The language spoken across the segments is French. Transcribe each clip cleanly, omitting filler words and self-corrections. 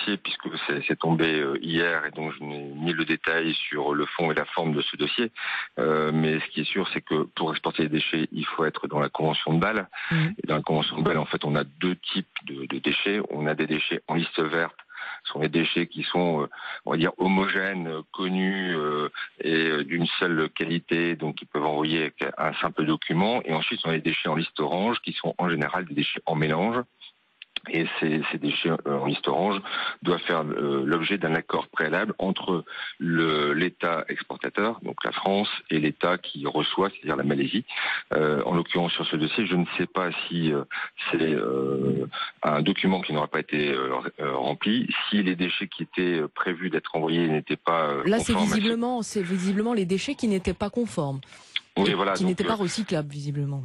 dossier puisque c'est tombé hier et donc je n'ai ni le détail sur le fond et la forme de ce dossier. Mais ce qui est sûr, c'est que pour exporter les déchets, il faut être dans la convention de Bâle. Et dans la convention de Bâle, en fait, on a deux types de déchets. On a des déchets en liste verte. Ce sont des déchets qui sont, on va dire, homogènes, connus et d'une seule qualité, donc ils peuvent envoyer avec un simple document. Et ensuite, on a les déchets en liste orange, qui sont en général des déchets en mélange. Et ces déchets en liste orange doivent faire l'objet d'un accord préalable entre l'État exportateur, donc la France, et l'État qui reçoit, c'est-à-dire la Malaisie. En l'occurrence, sur ce dossier, je ne sais pas si c'est un document qui n'aura pas été rempli, si les déchets qui étaient prévus d'être envoyés n'étaient pas Là, conformes. c'est visiblement les déchets qui n'étaient pas conformes, Oui, voilà, qui n'étaient pas recyclables, visiblement.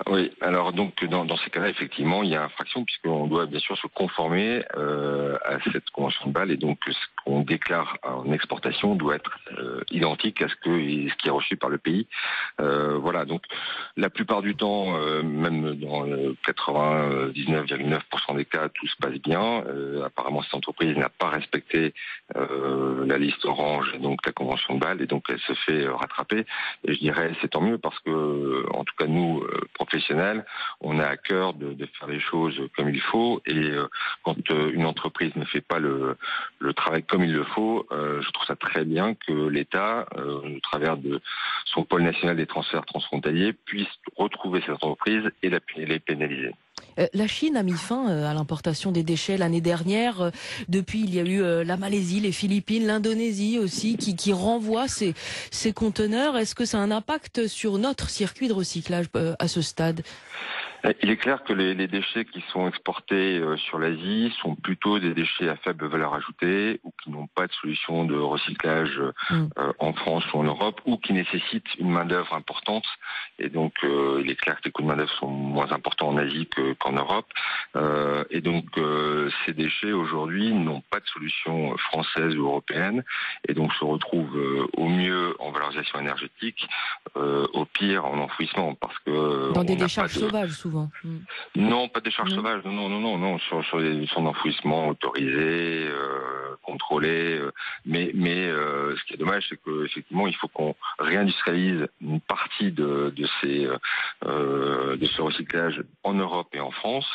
Oui, alors donc dans ces cas-là, effectivement, il y a infraction puisqu'on doit bien sûr se conformer à cette convention de Bâle et donc ce qu'on déclare en exportation doit être identique à ce qui est reçu par le pays. Voilà, donc la plupart du temps, même dans 99,9% des cas, tout se passe bien. Apparemment, cette entreprise n'a pas respecté la liste orange et donc la convention de Bâle et donc elle se fait rattraper. Et je dirais c'est tant mieux parce que en tout cas nous professionnels, on a à cœur de faire les choses comme il faut et quand une entreprise ne fait pas le travail comme il le faut, je trouve ça très bien que l'État, au travers de son pôle national des transferts transfrontaliers, puisse retrouver cette entreprise et les pénaliser. La Chine a mis fin à l'importation des déchets l'année dernière. Depuis, il y a eu la Malaisie, les Philippines, l'Indonésie aussi qui renvoient ces conteneurs. Est-ce que ça a un impact sur notre circuit de recyclage à ce stade ? Il est clair que les déchets qui sont exportés sur l'Asie sont plutôt des déchets à faible valeur ajoutée ou qui n'ont pas de solution de recyclage en France ou en Europe ou qui nécessitent une main-d'œuvre importante. Et donc, il est clair que les coûts de main-d'œuvre sont moins importants en Asie qu'en Europe. Et donc, ces déchets aujourd'hui n'ont pas de solution française ou européenne et donc se retrouvent au mieux en valorisation énergétique, au pire en enfouissement parce que dans des décharges sauvages souvent. Non, pas des décharges sauvages. Non. Sur des centres d'enfouissement autorisés, contrôlés. Mais ce qui est dommage, c'est que effectivement, il faut qu'on réindustrialise une partie de ce recyclage en Europe et en France.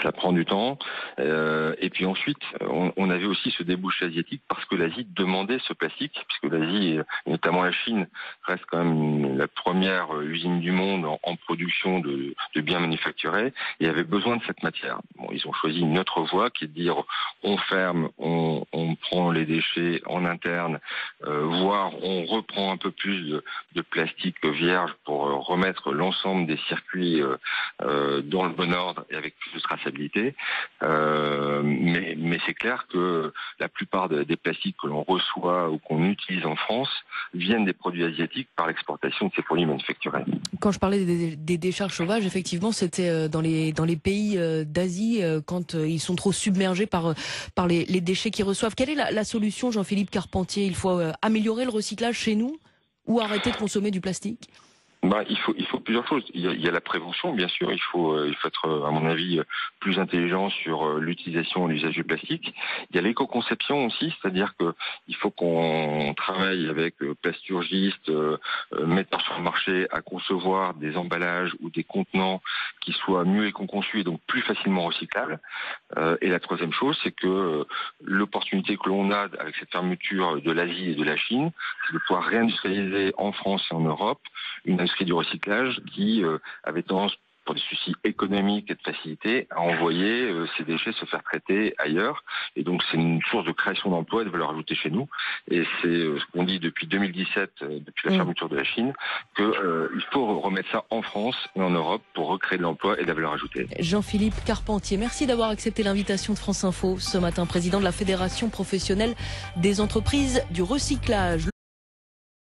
Ça prend du temps. Et puis ensuite, on avait aussi ce débouché asiatique parce que l'Asie demandait ce plastique, puisque l'Asie, notamment la Chine, reste quand même la première usine du monde en production de biens manufacturés et avait besoin de cette matière. Bon, ils ont choisi une autre voie qui est de dire on ferme, on prend les déchets en interne, voire on reprend un peu plus de plastique vierge pour remettre l'ensemble des circuits dans le bon ordre et avec plus de traçabilité. Mais c'est clair que la plupart des plastiques que l'on reçoit ou qu'on utilise en France viennent des produits asiatiques par l'exportation de ces produits manufacturés. Quand je parlais des décharges sauvages, effectivement, c'était dans les pays d'Asie quand ils sont trop submergés par les déchets qu'ils reçoivent. Quelle est la solution, Jean-Philippe Carpentier ? Il faut améliorer le recyclage chez nous ou arrêter de consommer du plastique ? Il faut plusieurs choses. Il y a la prévention, bien sûr. Il faut être, à mon avis, plus intelligent sur l'utilisation et l'usage du plastique. Il y a l'éco-conception aussi, c'est-à-dire que il faut qu'on travaille avec plasturgistes, metteurs sur le marché à concevoir des emballages ou des contenants qui soient mieux éco-conçus et donc plus facilement recyclables. Et la troisième chose, c'est que l'opportunité que l'on a avec cette fermeture de l'Asie et de la Chine, c'est de pouvoir réindustrialiser en France et en Europe une industrie du recyclage qui avait tendance, pour des soucis économiques et de facilité, à envoyer ces déchets se faire traiter ailleurs. Et donc c'est une source de création d'emplois et de valeur ajoutée chez nous. Et c'est ce qu'on dit depuis 2017, depuis la fermeture de la Chine, qu'il faut remettre ça en France et en Europe pour recréer de l'emploi et de la valeur ajoutée. Jean-Philippe Carpentier, merci d'avoir accepté l'invitation de France Info ce matin, président de la Fédération professionnelle des entreprises du recyclage.